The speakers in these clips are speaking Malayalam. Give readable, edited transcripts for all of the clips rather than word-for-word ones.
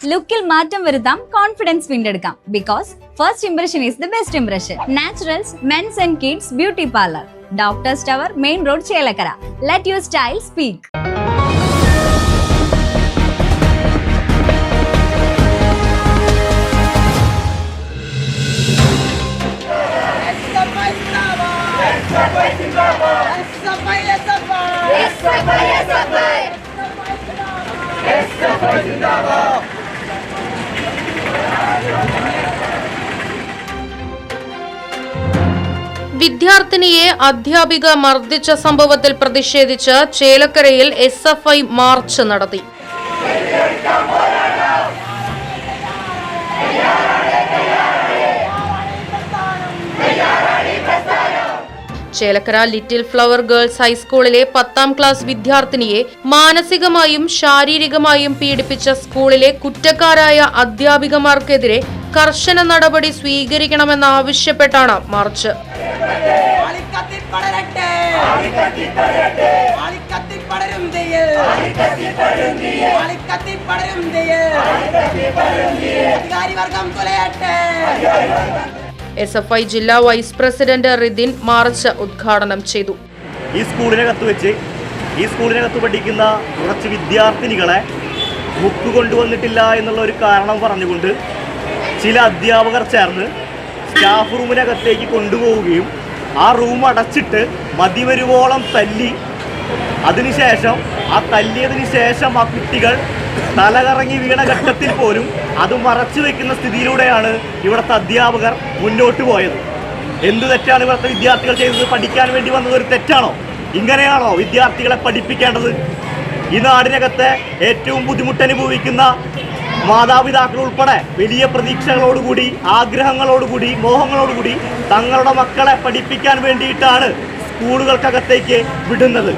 ലുക്കിൽ മാറ്റം വരുത്താം, കോൺഫിഡൻസ് വീണ്ടെടുക്കാം. Because first impression is the best impression. Naturals men's and kids beauty parlour, doctors tower, main road, Chelakkara. Let your style speak. വിദ്യാർത്ഥിനിയെ അധ്യാപിക മർദ്ദിച്ച സംഭവത്തിൽ പ്രതിഷേധിച്ച് ചേലക്കരയിൽ SFI മാർച്ച് നടത്തി. ചേലക്കര ലിറ്റിൽ ഫ്ലവർ ഗേൾസ് ഹൈസ്കൂളിലെ 10ാം ക്ലാസ് വിദ്യാർത്ഥിനിയെ മാനസികമായും ശാരീരികമായും പീഡിപ്പിച്ച സ്കൂളിലെ കുറ്റക്കാരായ അധ്യാപികമാർക്കെതിരെ കർശന നടപടി സ്വീകരിക്കണമെന്നാവശ്യപ്പെട്ടാണ് മാർച്ച്. SFI ജില്ലാ വൈസ് പ്രസിഡന്റ് റിദിൻ മാർച്ച് ഉദ്ഘാടനം ചെയ്തു. ഈ സ്കൂളിനകത്ത് പഠിക്കുന്ന കുറച്ച് വിദ്യാർത്ഥിനികളെ ബുക്ക് കൊണ്ടുവന്നിട്ടില്ല എന്നുള്ള ഒരു കാരണം പറഞ്ഞുകൊണ്ട് ചില അധ്യാപകർ ചേർന്ന് സ്റ്റാഫ് റൂമിനകത്തേക്ക് കൊണ്ടുപോവുകയും ആ റൂം അടച്ചിട്ട് മതിവരുവോളം തല്ലി, അതിനുശേഷം ആ തല്ലിയതിനു ശേഷം ആ കുട്ടികൾ തലകറങ്ങി വീണ ഘട്ടത്തിൽ പോലും അത് മറച്ചു വെക്കുന്ന സ്ഥിതിയിലൂടെയാണ് ഇവിടുത്തെ അധ്യാപകർ മുന്നോട്ട് പോയത്. എന്ത് തെറ്റാണ് ഇവിടുത്തെ വിദ്യാർത്ഥികൾ ചെയ്തത്? പഠിക്കാൻ വേണ്ടി വന്നത് ഒരു തെറ്റാണോ? ഇങ്ങനെയാണോ വിദ്യാർത്ഥികളെ പഠിപ്പിക്കേണ്ടത്? ഈ നാടിനകത്തെ ഏറ്റവും ബുദ്ധിമുട്ടനുഭവിക്കുന്ന മാതാപിതാക്കൾ ഉൾപ്പെടെ വലിയ പ്രതീക്ഷകളോടുകൂടി, ആഗ്രഹങ്ങളോടുകൂടി, മോഹങ്ങളോടുകൂടി തങ്ങളുടെ മക്കളെ പഠിപ്പിക്കാൻ വേണ്ടിയിട്ടാണ് സ്കൂളുകൾക്കകത്തേക്ക് വിടുന്നത്.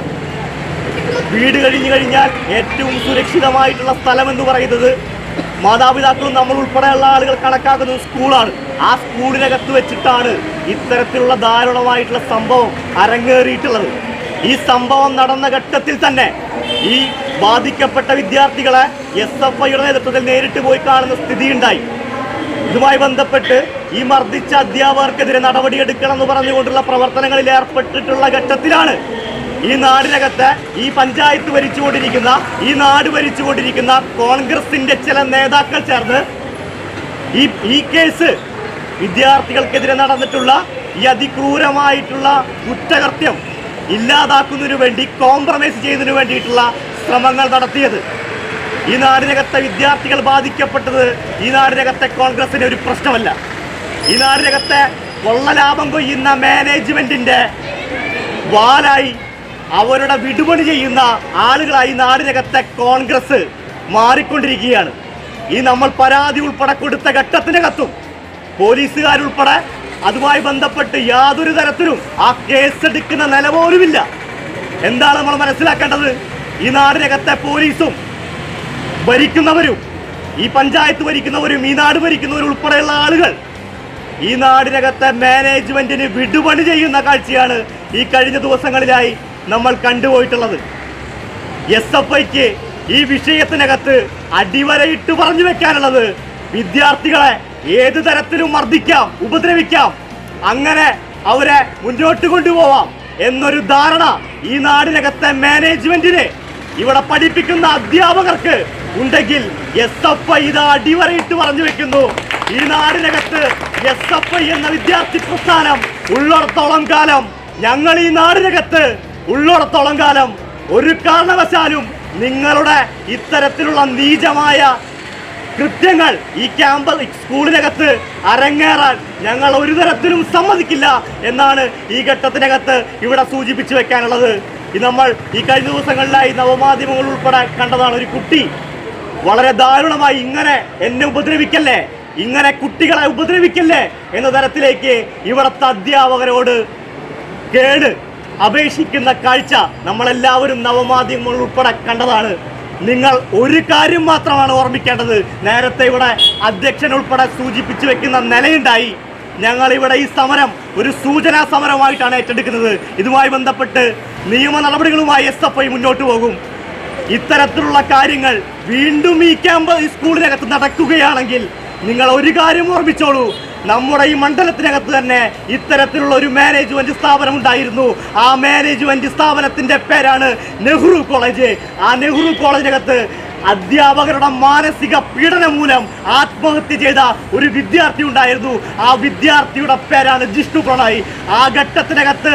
വീട് കഴിഞ്ഞു കഴിഞ്ഞാൽ ഏറ്റവും സുരക്ഷിതമായിട്ടുള്ള സ്ഥലം എന്ന് പറയുന്നത് മാതാപിതാക്കളും നമ്മൾ ഉൾപ്പെടെയുള്ള ആളുകൾ കണക്കാക്കുന്നത് സ്കൂളാണ്. ആ സ്കൂളിനകത്ത് വെച്ചിട്ടാണ് ഇത്തരത്തിലുള്ള ദാരുണമായിട്ടുള്ള സംഭവം അരങ്ങേറിയിട്ടുള്ളത്. ഈ സംഭവം നടന്ന ഘട്ടത്തിൽ തന്നെ ഈ ബാധിക്കപ്പെട്ട വിദ്യാർത്ഥികളെ SFIയുടെ നേതൃത്വത്തിൽ നേരിട്ട് പോയി കാണുന്ന സ്ഥിതിയുണ്ടായി. ഇതുമായി ബന്ധപ്പെട്ട് ഈ മർദ്ദിച്ച അധ്യാപകർക്കെതിരെ നടപടിയെടുക്കണം എന്ന് പറഞ്ഞുകൊണ്ടുള്ള പ്രവർത്തനങ്ങളിൽ ഏർപ്പെട്ടിട്ടുള്ള ഘട്ടത്തിലാണ് ഈ നാടിനകത്ത് ഈ പഞ്ചായത്ത് ഈ നാട് ഭരിച്ചുകൊണ്ടിരിക്കുന്ന കോൺഗ്രസിന്റെ ചില നേതാക്കൾ ചേർന്ന് ഈ കേസ് വിദ്യാർത്ഥികൾക്കെതിരെ നടന്നിട്ടുള്ള ഈ അതിക്രൂരമായിട്ടുള്ള കുറ്റകൃത്യം ഇല്ലാതാക്കുന്നതിനു വേണ്ടി, കോംപ്രമൈസ് ചെയ്യുന്നതിനു വേണ്ടിയിട്ടുള്ള ശ്രമങ്ങൾ നടത്തിയത്. ഈ നാടിനകത്തെ വിദ്യാർത്ഥികൾ ബാധിക്കപ്പെട്ടത് ഈ നാടിനകത്തെ കോൺഗ്രസിന്റെ ഒരു പ്രശ്നമല്ല. ഈ നാടിനകത്തെ കൊള്ളലാഭം കൊയ്യുന്ന മാനേജ്മെന്റിന്റെ വാലായി അവരുടെ വിടുപണി ചെയ്യുന്ന ആളുകളായി നാടിനകത്തെ കോൺഗ്രസ് മാറിക്കൊണ്ടിരിക്കുകയാണ്. ഈ നമ്മൾ പരാതി ഉൾപ്പെടെ കൊടുത്ത ഘട്ടത്തിനകത്തും പോലീസുകാരുൾപ്പെടെ അതുമായി ബന്ധപ്പെട്ട് യാതൊരു തരത്തിലും ആ കേസെടുക്കുന്ന നില പോലുമില്ല. എന്താണ് നമ്മൾ മനസ്സിലാക്കേണ്ടത്? ഈ നാടിനകത്തെ പോലീസും ഭരിക്കുന്നവരും, ഈ പഞ്ചായത്ത് ഭരിക്കുന്നവരും, ഈ നാട് ഭരിക്കുന്നവരും ഉൾപ്പെടെയുള്ള ആളുകൾ ഈ നാടിനകത്തെ മാനേജ്മെന്റിന് വിടുപണി ചെയ്യുന്ന കാഴ്ചയാണ് ഈ കഴിഞ്ഞ ദിവസങ്ങളിലായി നമ്മൾ കണ്ടുപോയിട്ടുള്ളത്. SFIക്ക് ഈ വിഷയത്തിനകത്ത് അടിവരയിട്ട് പറഞ്ഞു വെക്കാനുള്ളത് വിദ്യാർത്ഥികളെ ഏത് തരത്തിലും മർദ്ദിക്കാം, ഉപദ്രവിക്കാം, അങ്ങനെ അവരെ മുന്നോട്ട് കൊണ്ടുപോവാം എന്നൊരു ധാരണ ഈ നാടിനകത്തെ മാനേജ്മെന്റിന്, ഇവിടെ പഠിപ്പിക്കുന്ന അധ്യാപകർക്ക് ഉണ്ടെങ്കിൽ SFI ഇത് അടിവരയിട്ട് പറഞ്ഞു വെക്കുന്നു. ഈ നാടിനകത്ത് SFI എന്ന വിദ്യാർത്ഥി പ്രസ്ഥാനം ഉള്ളിടത്തോളം കാലം, ഞങ്ങൾ ഈ നാടിനകത്ത് ഉള്ളിടത്തോളം കാലം ഒരു കാരണവശാലും നിങ്ങളുടെ ഇത്തരത്തിലുള്ള നീചമായ കൃത്യങ്ങൾ ഈ സ്കൂളിനകത്ത് അരങ്ങേറാൻ ഞങ്ങൾ ഒരു തരത്തിലും സമ്മതിക്കില്ല എന്നാണ് ഈ ഘട്ടത്തിനകത്ത് ഇവിടെ സൂചിപ്പിച്ചു വെക്കാനുള്ളത്. നമ്മൾ ഈ കഴിഞ്ഞ ദിവസങ്ങളിലായി നവമാധ്യമങ്ങൾ ഉൾപ്പെടെ കണ്ടതാണ്. ഒരു കുട്ടി വളരെ ദാരുണമായി ഇങ്ങനെ എന്നെ ഉപദ്രവിക്കല്ലേ, ഇങ്ങനെ കുട്ടികളെ ഉപദ്രവിക്കല്ലേ എന്ന തരത്തിലേക്ക് ഇവിടുത്തെ അധ്യാപകരോട് കേട് അപേക്ഷിക്കുന്ന കാഴ്ച നമ്മളെല്ലാവരും നവമാധ്യമങ്ങൾ ഉൾപ്പെടെ കണ്ടതാണ്. നിങ്ങൾ ഒരു കാര്യം മാത്രമാണ് ഓർമ്മിക്കേണ്ടത്. നേരത്തെ ഇവിടെ അധ്യക്ഷൻ ഉൾപ്പെടെ സൂചിപ്പിച്ചു വെക്കുന്ന നിലയുണ്ടായി. ഞങ്ങളിവിടെ ഈ സമരം ഒരു സൂചനാ സമരമായിട്ടാണ് ഏറ്റെടുക്കുന്നത്. ഇതുമായി ബന്ധപ്പെട്ട് നിയമ നടപടികളുമായി SFI മുന്നോട്ട് പോകും. ഇത്തരത്തിലുള്ള കാര്യങ്ങൾ വീണ്ടും ഈ സ്കൂളിനകത്ത് നടക്കുകയാണെങ്കിൽ നിങ്ങൾ ഒരു കാര്യം ഓർമ്മിച്ചോളൂ, നമ്മുടെ ഈ മണ്ഡലത്തിനകത്ത് തന്നെ ഇത്തരത്തിലുള്ള ഒരു മാനേജ്മെന്റ് സ്ഥാപനം ഉണ്ടായിരുന്നു. ആ മാനേജ്മെന്റ് സ്ഥാപനത്തിന്റെ പേരാണ് നെഹ്റു കോളേജ്. ആ നെഹ്റു കോളേജിനകത്ത് അധ്യാപകരുടെ മാനസിക പീഡനം മൂലം ആത്മഹത്യ ചെയ്ത ഒരു വിദ്യാർത്ഥി ഉണ്ടായിരുന്നു. ആ വിദ്യാർത്ഥിയുടെ പേരാണ് ജിഷ്ണു പ്രണയ്. ആ ഘട്ടത്തിനകത്ത്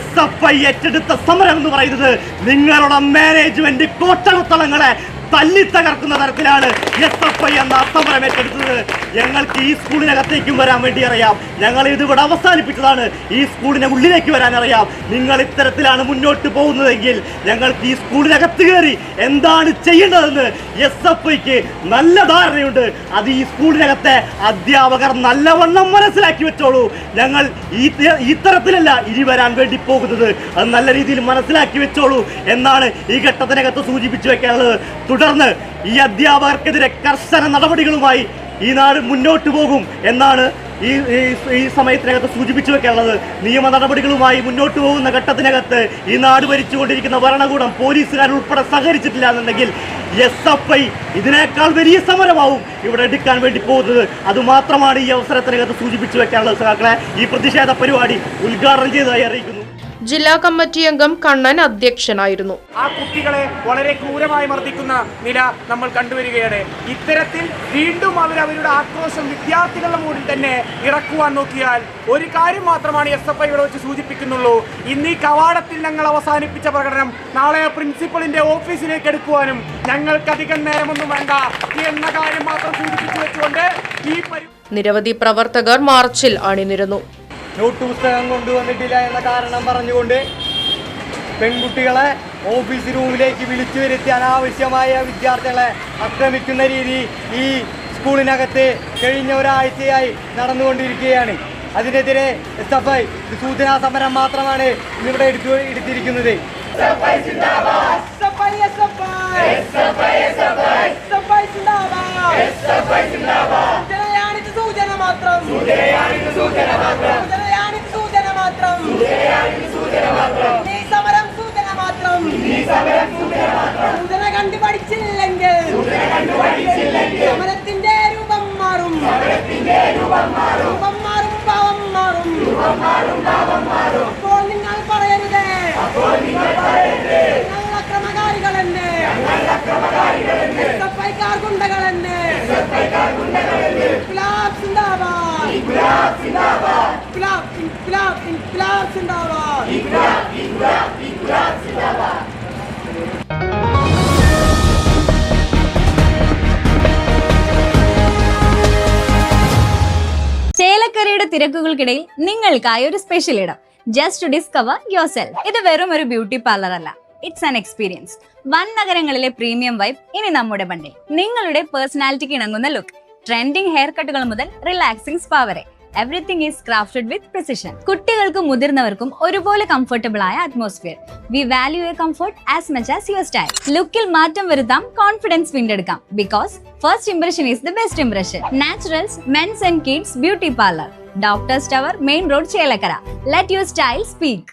SFI ഏറ്റെടുത്ത സമരം എന്ന് പറയുന്നത് നിങ്ങളുടെ മാനേജ്മെന്റ് കോട്ടളത്തളങ്ങളെ തല്ലി തകർക്കുന്ന തരത്തിലാണ് SFI എന്ന സമരം ഏറ്റെടുത്തത്. ഞങ്ങൾക്ക് ഈ സ്കൂളിനകത്തേക്കും വരാൻ വേണ്ടി അറിയാം. ഞങ്ങൾ ഇതിവിടെ അവസാനിപ്പിച്ചതാണ്. ഈ സ്കൂളിനെ ഉള്ളിലേക്ക് വരാൻ അറിയാം. നിങ്ങൾ ഇത്തരത്തിലാണ് മുന്നോട്ട് പോകുന്നതെങ്കിൽ ഞങ്ങൾക്ക് ഈ സ്കൂളിനകത്ത് കയറി എന്താണ് ചെയ്യേണ്ടതെന്ന് SFIക്ക് നല്ല ധാരണയുണ്ട്. അത് ഈ സ്കൂളിനകത്തെ അധ്യാപകർ നല്ലവണ്ണം മനസ്സിലാക്കി വെച്ചോളൂ. ഞങ്ങൾ ഇത്തരത്തിലല്ല ഇനി വരാൻ വേണ്ടി പോകുന്നത്. അത് നല്ല രീതിയിൽ മനസ്സിലാക്കി വെച്ചോളൂ എന്നാണ് ഈ ഘട്ടത്തിനകത്ത് സൂചിപ്പിച്ചു വെക്കാനുള്ളത്. തുടർന്ന് ഈ അധ്യാപകർക്കെതിരെ കർശന നടപടികളുമായി ഈ നാട് മുന്നോട്ട് പോകും എന്നാണ് ഈ സമയത്തിനകത്ത് സൂചിപ്പിച്ചു വെക്കാനുള്ളത്. നിയമ നടപടികളുമായി മുന്നോട്ട് പോകുന്ന ഘട്ടത്തിനകത്ത് ഈ നാട് ഭരിച്ചുകൊണ്ടിരിക്കുന്ന ഭരണകൂടം പോലീസുകാരുൾപ്പെടെ സഹകരിച്ചിട്ടില്ല എന്നുണ്ടെങ്കിൽ SFI ഇതിനേക്കാൾ വലിയ സമരമാവും ഇവിടെ എടുക്കാൻ വേണ്ടി പോകുന്നത്. അതുമാത്രമാണ് ഈ അവസരത്തിനകത്ത് സൂചിപ്പിച്ചു വെക്കാനുള്ളത്. സഖാക്കളെ, ഈ പ്രതിഷേധ പരിപാടി ഉദ്ഘാടനം ചെയ്തതായി അറിയിക്കുന്നു. ജില്ലാ കമ്മിറ്റി അംഗം കണ്ണൻ അധ്യക്ഷനായിരുന്നു. ആ കുട്ടികളെ വളരെ ക്രൂരമായി മർദ്ദിക്കുന്ന നില നമ്മൾ കണ്ടുവരികയാണ്. ഇത്തരത്തിൽ വീണ്ടും അവരുടെ ആക്രോശം വിദ്യാർത്ഥികളുടെ മുന്നിൽ തന്നെ ഇറക്കുവാൻ നോക്കിയാൽ ഒരു കാര്യം മാത്രമാണ് SFI ഇവിടെ വെച്ച് സൂചിപ്പിക്കുന്നുള്ളൂ. ഇന്ന് ഈ കവാടത്തിൽ ഞങ്ങൾ അവസാനിപ്പിച്ച പ്രകടനം നാളെ പ്രിൻസിപ്പളിന്റെ ഓഫീസിലേക്ക് എടുക്കുവാനും ഞങ്ങൾക്ക് അധികം നേരമൊന്നും വേണ്ട എന്ന കാര്യം മാത്രം സൂചിപ്പിച്ചു വെച്ചുകൊണ്ട് നിരവധി പ്രവർത്തകർ മാർച്ചിൽ അണിനിരന്നു. നോട്ട് പുസ്തകം കൊണ്ടുവന്നിട്ടില്ല എന്ന കാരണം പറഞ്ഞുകൊണ്ട് പെൺകുട്ടികളെ ഓഫീസ് റൂമിലേക്ക് വിളിച്ചു വരുത്തി അനാവശ്യമായ വിദ്യാർത്ഥികളെ ആക്രമിക്കുന്ന രീതി ഈ സ്കൂളിനകത്ത് കഴിഞ്ഞ ഒരാഴ്ചയായി നടന്നുകൊണ്ടിരിക്കുകയാണ്. അതിനെതിരെ SFI സൂചനാ സമരം മാത്രമാണ് ഇന്നിവിടെ എടുത്തിരിക്കുന്നത്. കണ്ടുപഠിച്ചില്ലെങ്കിൽ സമരത്തിന്റെ രൂപം മാറും, പാവം മാറും. അപ്പോൾ നിങ്ങൾ പറയരുതേ ഞങ്ങൾ അക്രമകാരികളെന്നെ, SFIക്കാർ ഗുണ്ടകളെന്നെ. ഇൻക്ലാബ് സിന്ദാബാദ്, ഇൻക്ലാബ് സിന്ദാബാദ്. ചേലക്കരയുടെ തിരക്കുകൾക്കിടയിൽ നിങ്ങൾക്കായി ഒരു സ്പെഷ്യൽ ഇടം, just to discover yourself. ഇത് വെറും ഒരു ബ്യൂട്ടി പാർലർ അല്ല, ഇറ്റ്സ് ആൻ എക്സ്പീരിയൻസ്. വൻ നഗരങ്ങളിലെ പ്രീമിയം വൈബ് ഇനി നമ്മുടെ ബണ്ടിൽ. നിങ്ങളുടെ പേഴ്സണാലിറ്റിക്ക് ഇണങ്ങുന്ന ലുക്ക്, ട്രെൻഡിംഗ് ഹെയർ കട്ടുകൾ മുതൽ റിലാക്സിംഗ് സ്പാ വരെ, everything is crafted with precision. കുട്ടികൾക്കും മുതിർന്നവർക്കും ഒരുപോലെ കംഫർട്ടബിൾ ആയ atmosphere. We value your comfort as much as your style. ലുക്കിൽ മാറ്റം വരുത്താം, കോൺഫിഡൻസ് വീണ്ടെടുക്കാം. Because first impression is the best impression. Naturals men's and kids beauty parlour, doctors tower, main road, Chelakkara. Let your style speak.